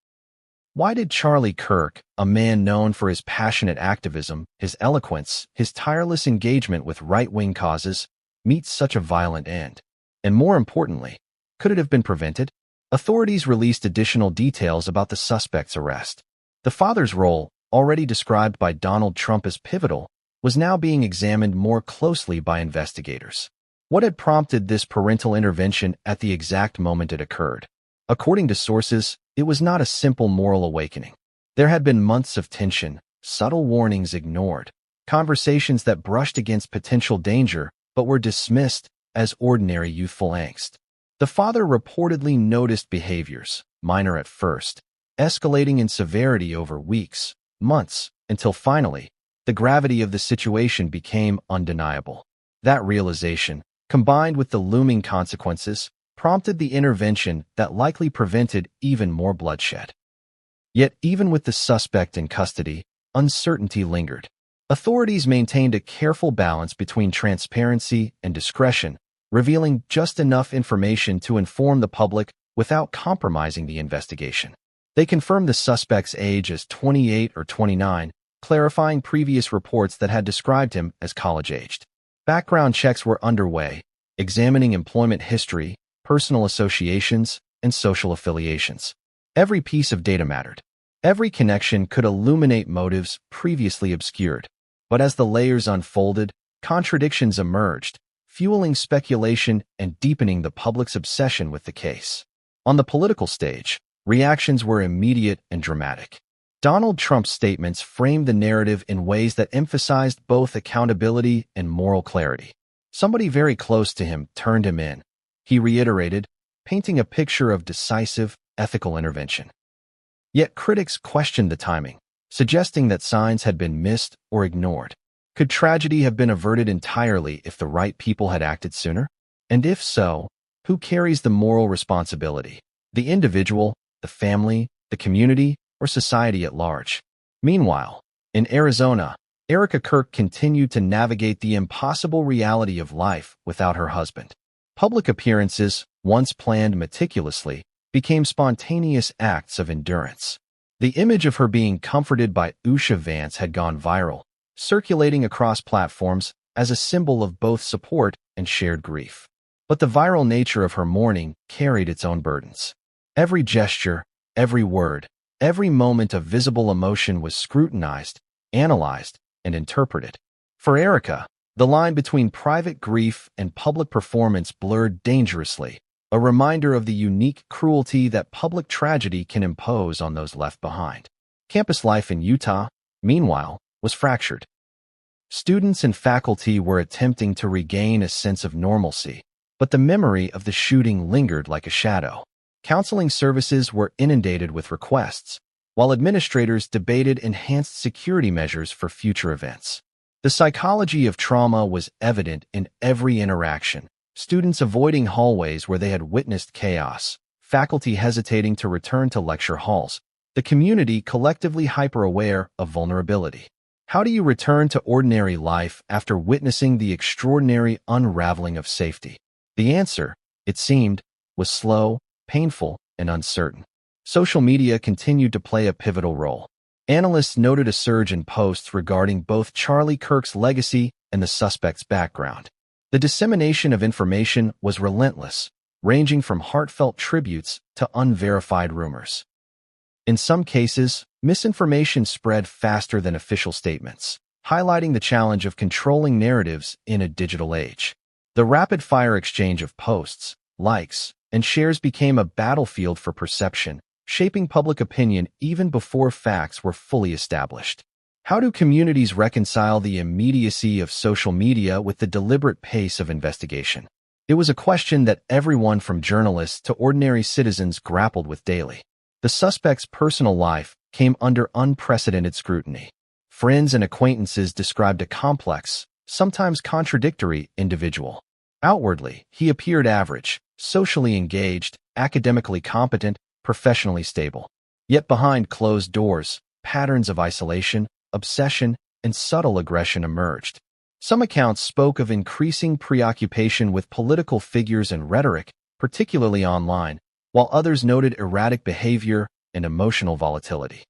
Why did Charlie Kirk, a man known for his passionate activism, his eloquence, his tireless engagement with right-wing causes, meet such a violent end? And more importantly, could it have been prevented? Authorities released additional details about the suspect's arrest. The father's role, already described by Donald Trump as pivotal, was now being examined more closely by investigators. What had prompted this parental intervention at the exact moment it occurred? According to sources, it was not a simple moral awakening. There had been months of tension, subtle warnings ignored, conversations that brushed against potential danger but were dismissed as ordinary youthful angst. The father reportedly noticed behaviors, minor at first, escalating in severity over weeks, months, until finally, the gravity of the situation became undeniable. That realization, combined with the looming consequences, prompted the intervention that likely prevented even more bloodshed. Yet even with the suspect in custody, uncertainty lingered. Authorities maintained a careful balance between transparency and discretion, revealing just enough information to inform the public without compromising the investigation. They confirmed the suspect's age as 28 or 29, clarifying previous reports that had described him as college-aged. Background checks were underway, examining employment history, personal associations, and social affiliations. Every piece of data mattered. Every connection could illuminate motives previously obscured. But as the layers unfolded, contradictions emerged, fueling speculation and deepening the public's obsession with the case. On the political stage, reactions were immediate and dramatic. Donald Trump's statements framed the narrative in ways that emphasized both accountability and moral clarity. Somebody very close to him turned him in, he reiterated, painting a picture of decisive, ethical intervention. Yet critics questioned the timing, suggesting that signs had been missed or ignored. Could tragedy have been averted entirely if the right people had acted sooner? And if so, who carries the moral responsibility? The individual, the family, the community, or society at large? Meanwhile, in Arizona, Erica Kirk continued to navigate the impossible reality of life without her husband. Public appearances, once planned meticulously, became spontaneous acts of endurance. The image of her being comforted by Usha Vance had gone viral, circulating across platforms as a symbol of both support and shared grief. But the viral nature of her mourning carried its own burdens. Every gesture, every word, every moment of visible emotion was scrutinized, analyzed, and interpreted. For Erica, the line between private grief and public performance blurred dangerously, a reminder of the unique cruelty that public tragedy can impose on those left behind. Campus life in Utah, meanwhile, was fractured. Students and faculty were attempting to regain a sense of normalcy, but the memory of the shooting lingered like a shadow. Counseling services were inundated with requests, while administrators debated enhanced security measures for future events. The psychology of trauma was evident in every interaction. Students avoiding hallways where they had witnessed chaos, faculty hesitating to return to lecture halls, the community collectively hyper-aware of vulnerability. How do you return to ordinary life after witnessing the extraordinary unraveling of safety? The answer, it seemed, was slow, painful, and uncertain. Social media continued to play a pivotal role. Analysts noted a surge in posts regarding both Charlie Kirk's legacy and the suspect's background. The dissemination of information was relentless, ranging from heartfelt tributes to unverified rumors. In some cases, misinformation spread faster than official statements, highlighting the challenge of controlling narratives in a digital age. The rapid-fire exchange of posts, likes, and shares became a battlefield for perception, shaping public opinion even before facts were fully established. How do communities reconcile the immediacy of social media with the deliberate pace of investigation? It was a question that everyone from journalists to ordinary citizens grappled with daily. The suspect's personal life, came under unprecedented scrutiny. Friends and acquaintances described a complex, sometimes contradictory individual. Outwardly, he appeared average, socially engaged, academically competent, professionally stable. Yet behind closed doors, patterns of isolation, obsession, and subtle aggression emerged. Some accounts spoke of increasing preoccupation with political figures and rhetoric, particularly online, while others noted erratic behavior and emotional volatility.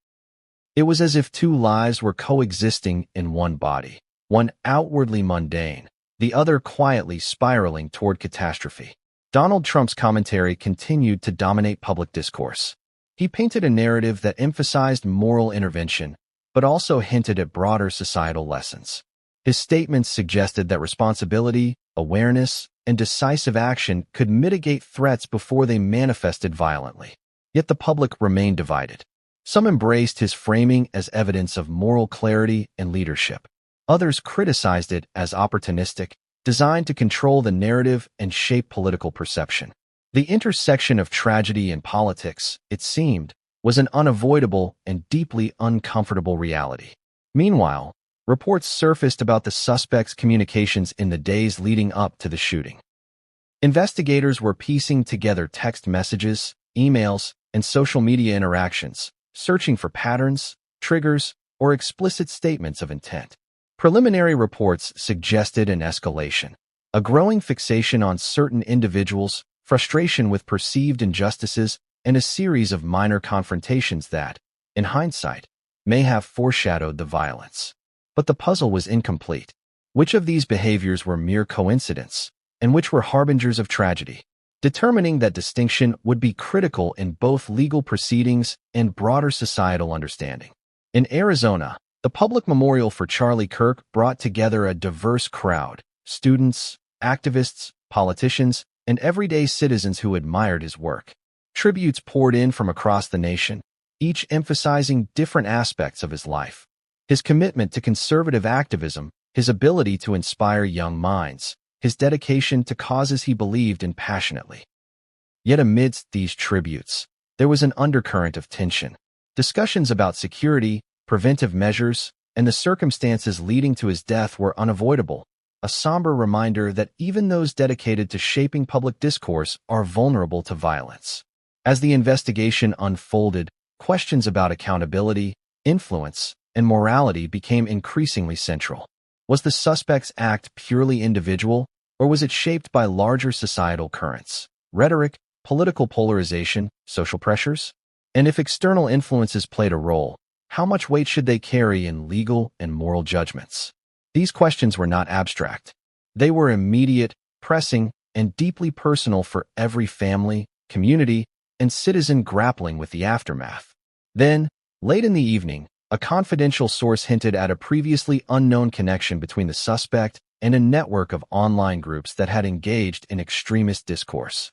It was as if two lives were coexisting in one body, one outwardly mundane, the other quietly spiraling toward catastrophe. Donald Trump's commentary continued to dominate public discourse. He painted a narrative that emphasized moral intervention, but also hinted at broader societal lessons. His statements suggested that responsibility, awareness, and decisive action could mitigate threats before they manifested violently. Yet the public remained divided. Some embraced his framing as evidence of moral clarity and leadership. Others criticized it as opportunistic, designed to control the narrative and shape political perception. The intersection of tragedy and politics, it seemed, was an unavoidable and deeply uncomfortable reality. Meanwhile, reports surfaced about the suspect's communications in the days leading up to the shooting. Investigators were piecing together text messages, emails, and social media interactions, searching for patterns, triggers, or explicit statements of intent. Preliminary reports suggested an escalation, a growing fixation on certain individuals, frustration with perceived injustices, and a series of minor confrontations that, in hindsight, may have foreshadowed the violence. But the puzzle was incomplete. Which of these behaviors were mere coincidence, and which were harbingers of tragedy? Determining that distinction would be critical in both legal proceedings and broader societal understanding. In Arizona, the public memorial for Charlie Kirk brought together a diverse crowd: students, activists, politicians, and everyday citizens who admired his work. Tributes poured in from across the nation, each emphasizing different aspects of his life. His commitment to conservative activism, his ability to inspire young minds, his dedication to causes he believed in passionately. Yet amidst these tributes, there was an undercurrent of tension. Discussions about security, preventive measures, and the circumstances leading to his death were unavoidable, a somber reminder that even those dedicated to shaping public discourse are vulnerable to violence. As the investigation unfolded, questions about accountability, influence, and morality became increasingly central. Was the suspect's act purely individual, or was it shaped by larger societal currents, rhetoric, political polarization, social pressures? And if external influences played a role, how much weight should they carry in legal and moral judgments? These questions were not abstract. They were immediate, pressing, and deeply personal for every family, community, and citizen grappling with the aftermath. Then, late in the evening, a confidential source hinted at a previously unknown connection between the suspect and a network of online groups that had engaged in extremist discourse.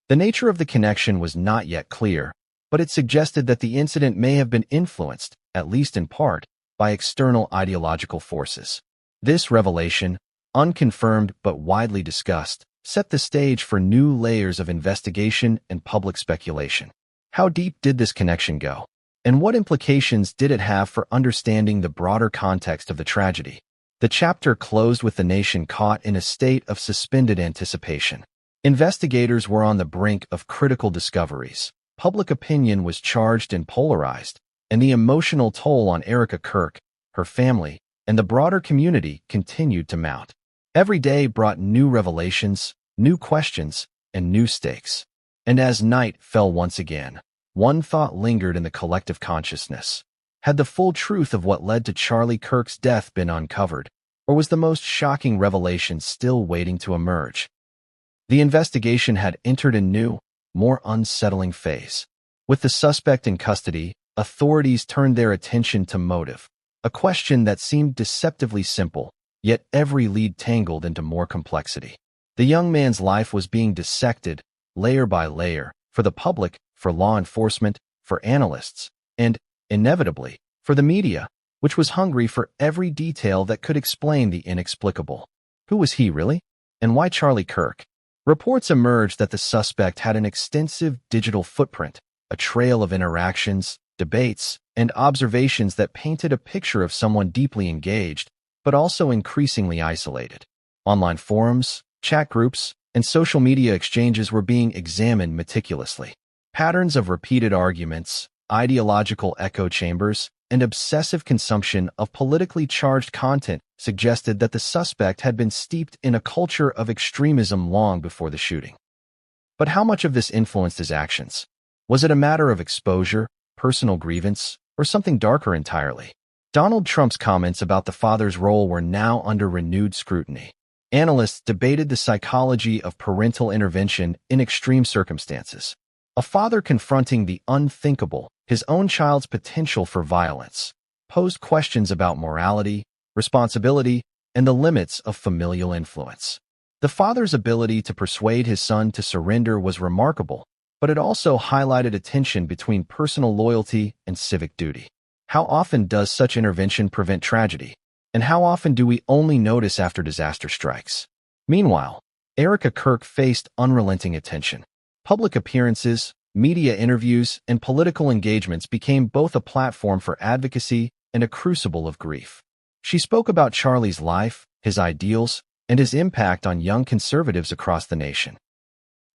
The nature of the connection was not yet clear, but it suggested that the incident may have been influenced, at least in part, by external ideological forces. This revelation, unconfirmed but widely discussed, set the stage for new layers of investigation and public speculation. How deep did this connection go? And what implications did it have for understanding the broader context of the tragedy? The chapter closed with the nation caught in a state of suspended anticipation. Investigators were on the brink of critical discoveries. Public opinion was charged and polarized, and the emotional toll on Erica Kirk, her family, and the broader community continued to mount. Every day brought new revelations, new questions, and new stakes. And as night fell once again, one thought lingered in the collective consciousness. Had the full truth of what led to Charlie Kirk's death been uncovered, or was the most shocking revelation still waiting to emerge? The investigation had entered a new, more unsettling phase. With the suspect in custody, authorities turned their attention to motive, a question that seemed deceptively simple, yet every lead tangled into more complexity. The young man's life was being dissected, layer by layer, for the public, for law enforcement, for analysts, and, inevitably, for the media, which was hungry for every detail that could explain the inexplicable. Who was he really? And why Charlie Kirk? Reports emerged that the suspect had an extensive digital footprint, a trail of interactions, debates, and observations that painted a picture of someone deeply engaged, but also increasingly isolated. Online forums, chat groups, and social media exchanges were being examined meticulously. Patterns of repeated arguments, ideological echo chambers, and obsessive consumption of politically charged content suggested that the suspect had been steeped in a culture of extremism long before the shooting. But how much of this influenced his actions? Was it a matter of exposure, personal grievance, or something darker entirely? Donald Trump's comments about the father's role were now under renewed scrutiny. Analysts debated the psychology of parental intervention in extreme circumstances. A father confronting the unthinkable, his own child's potential for violence, posed questions about morality, responsibility, and the limits of familial influence. The father's ability to persuade his son to surrender was remarkable, but it also highlighted a tension between personal loyalty and civic duty. How often does such intervention prevent tragedy? And how often do we only notice after disaster strikes? Meanwhile, Erica Kirk faced unrelenting attention. Public appearances, media interviews, and political engagements became both a platform for advocacy and a crucible of grief. She spoke about Charlie's life, his ideals, and his impact on young conservatives across the nation.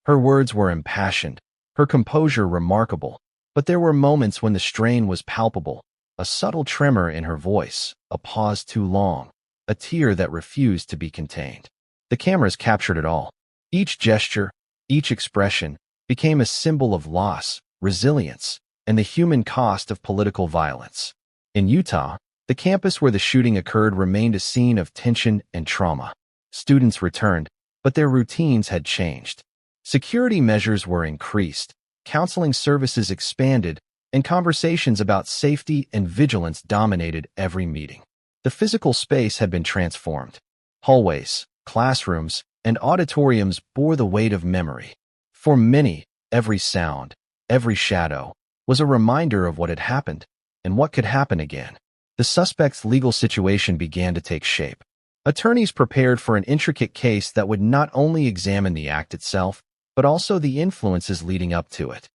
Her words were impassioned, her composure remarkable, but there were moments when the strain was palpable, a subtle tremor in her voice, a pause too long, a tear that refused to be contained. The cameras captured it all. Each gesture, each expression, became a symbol of loss, resilience, and the human cost of political violence. In Utah, the campus where the shooting occurred remained a scene of tension and trauma. Students returned, but their routines had changed. Security measures were increased, counseling services expanded, and conversations about safety and vigilance dominated every meeting. The physical space had been transformed. Hallways, classrooms, and auditoriums bore the weight of memory. For many, every sound, every shadow, was a reminder of what had happened and what could happen again. The suspect's legal situation began to take shape. Attorneys prepared for an intricate case that would not only examine the act itself, but also the influences leading up to it.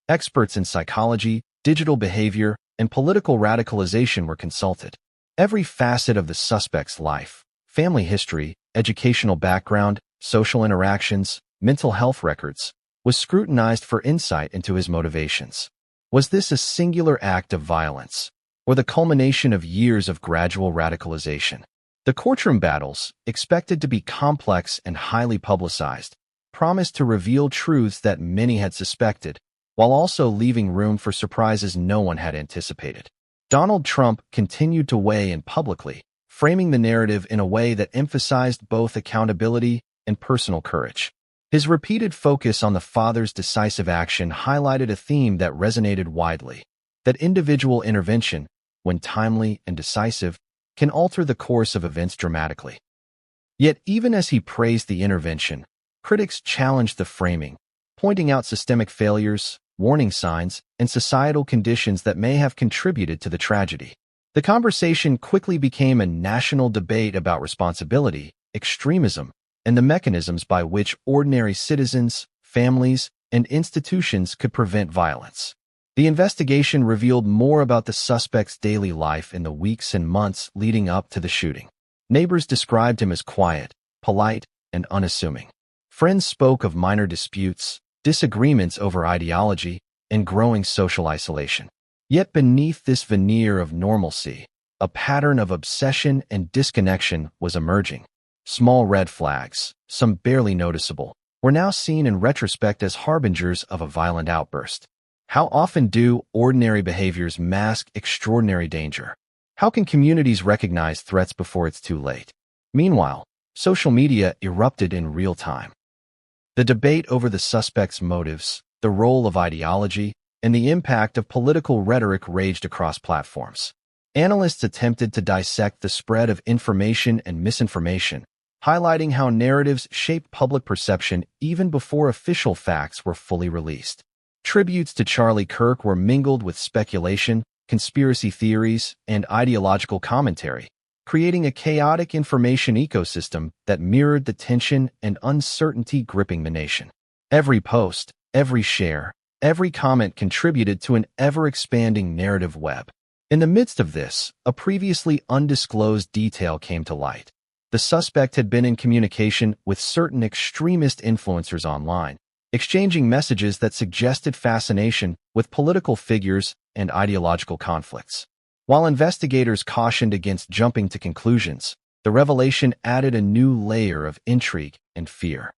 Experts in psychology, digital behavior, and political radicalization were consulted. Every facet of the suspect's life, family history, educational background, social interactions, mental health records, was scrutinized for insight into his motivations. Was this a singular act of violence, or the culmination of years of gradual radicalization? The courtroom battles, expected to be complex and highly publicized, promised to reveal truths that many had suspected, while also leaving room for surprises no one had anticipated. Donald Trump continued to weigh in publicly, framing the narrative in a way that emphasized both accountability and personal courage. His repeated focus on the father's decisive action highlighted a theme that resonated widely, that individual intervention, when timely and decisive, can alter the course of events dramatically. Yet even as he praised the intervention, critics challenged the framing, pointing out systemic failures, warning signs, and societal conditions that may have contributed to the tragedy. The conversation quickly became a national debate about responsibility, extremism, and the mechanisms by which ordinary citizens, families, and institutions could prevent violence. The investigation revealed more about the suspect's daily life in the weeks and months leading up to the shooting. Neighbors described him as quiet, polite, and unassuming. Friends spoke of minor disputes, disagreements over ideology, and growing social isolation. Yet beneath this veneer of normalcy, a pattern of obsession and disconnection was emerging. Small red flags, some barely noticeable, were now seen in retrospect as harbingers of a violent outburst. How often do ordinary behaviors mask extraordinary danger? How can communities recognize threats before it's too late? Meanwhile, social media erupted in real time. The debate over the suspect's motives, the role of ideology, and the impact of political rhetoric raged across platforms. Analysts attempted to dissect the spread of information and misinformation, highlighting how narratives shaped public perception even before official facts were fully released. Tributes to Charlie Kirk were mingled with speculation, conspiracy theories, and ideological commentary, creating a chaotic information ecosystem that mirrored the tension and uncertainty gripping the nation. Every post, every share, Every comment contributed to an ever-expanding narrative web. In the midst of this, a previously undisclosed detail came to light. The suspect had been in communication with certain extremist influencers online, exchanging messages that suggested fascination with political figures and ideological conflicts. While investigators cautioned against jumping to conclusions, the revelation added a new layer of intrigue and fear.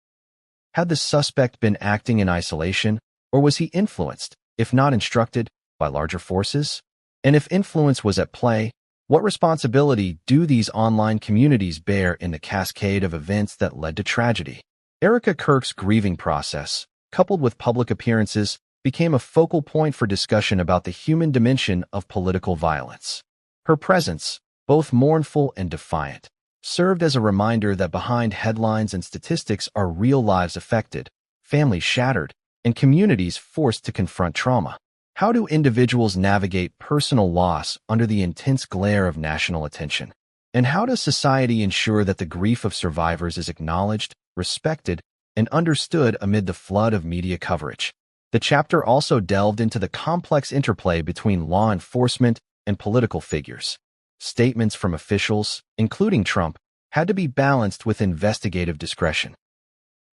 Had the suspect been acting in isolation, or was he influenced, if not instructed, by larger forces? And if influence was at play, what responsibility do these online communities bear in the cascade of events that led to tragedy? Charlie Kirk's grieving process, coupled with public appearances, became a focal point for discussion about the human dimension of political violence. Her presence, both mournful and defiant, served as a reminder that behind headlines and statistics are real lives affected, families shattered, and communities forced to confront trauma. How do individuals navigate personal loss under the intense glare of national attention? And how does society ensure that the grief of survivors is acknowledged, respected, and understood amid the flood of media coverage? The chapter also delved into the complex interplay between law enforcement and political figures. Statements from officials, including Trump, had to be balanced with investigative discretion.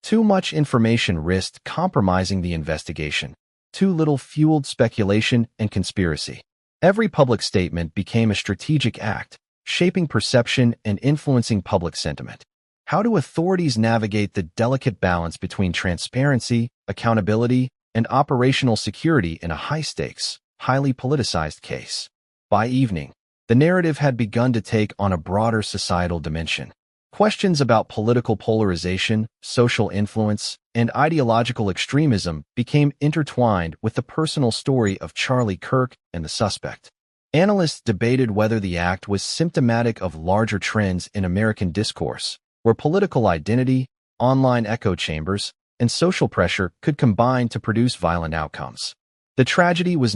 Too much information risked compromising the investigation. Too little fueled speculation and conspiracy. Every public statement became a strategic act, shaping perception and influencing public sentiment. How do authorities navigate the delicate balance between transparency, accountability, and operational security in a high-stakes, highly politicized case? By evening, the narrative had begun to take on a broader societal dimension. Questions about political polarization, social influence, and ideological extremism became intertwined with the personal story of Charlie Kirk and the suspect. Analysts debated whether the act was symptomatic of larger trends in American discourse, where political identity, online echo chambers, and social pressure could combine to produce violent outcomes. The tragedy was